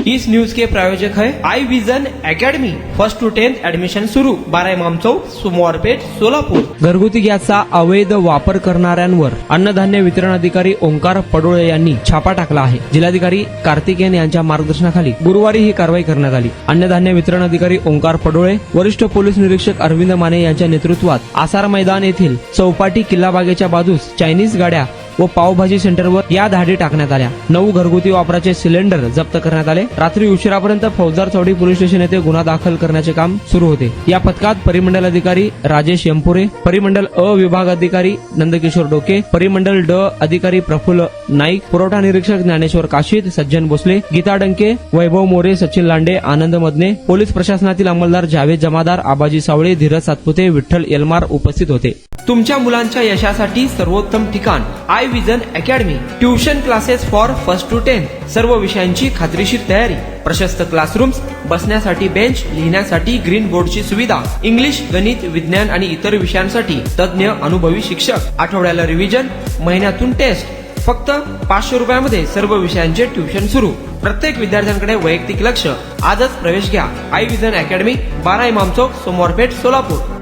इस news के प्रायोजक है Aai vision academy. 1st to 10th admission सुरू। 12 इमाम चौक, सोमवार पेठ, सोलापूर। घरगुती गॅसचा अवैध वापर करणाऱ्यांवर अन्नधान्य वितरण अधिकारी ओंकार पडोळे यांनी छापा टाकला आहे। जिल्हाधिकारी कार्तिकेयन यांच्या मार्गदर्शनाखाली गुरुवारी ही कारवाई करण्यात आली। अन्नधान्य वितरण अधिकारी ओंकार पडोळे, वरिष्ठ पोलीस निरीक्षक अरविंद माने यांच्या नेतृत्वात आसार मैदान येथील चौपाटी किल्ला बागेच्या बाजूस चायनीज गाड्या व पावभाजी सेंटरवर या धाडी टाकण्यात आल्या। 9 घरगुती वापराचे सिलेंडर जप्त करण्यात आले। रात्री उशिरापर्यंत फौजदार चौडी पोलीस स्टेशन येथे गुन्हा दाखल करण्याचे काम सुरू होते। या पथकात परिमंडल अधिकारी राजेश यंपुरे, परिमंडल अ विभाग अधिकारी नंदकिशोर डोके, परिमंडल ड अधिकारी प्रफुल्ल नाईक, पुरवठा निरीक्षक ज्ञानेश्वर काशीद, सज्जन भोसले, गीता डंके, वैभव मोरे, सचिन लांडे, आनंद मदने, पोलीस प्रशासनातील अंमलदार जावेद जमादार, आबाजी सावळे, धीरज सातपुते, विठ्ठल येलमार उपस्थित होते। तुमच्या मुलांच्या यशासाठी सर्वोत्तम ठिकाण Aai vision academy. Tuition classes for 1st to 10th, सर्व विषयांची खात्रीशीर तयारी, प्रशस्त क्लासरूम्स, बसण्यासाठी बेंच, लिहिण्यासाठी ग्रीन बोर्डची सुविधा, इंग्लिश, गणित, विज्ञान आणि इतर विषयांसाठी तज्ञ अनुभवी शिक्षक, आठवड्याला रिव्हिजन, महिन्यातून टेस्ट। फक्त 500 रुपयामध्ये सर्व विषयांचे ट्युशन सुरू। प्रत्येक विद्यार्थ्यांकडे वैयक्तिक लक्ष। आजच प्रवेश घ्या। आई विजन अकॅडमी, 12 इमाम चौक, सोमवार पेठ, सोलापूर।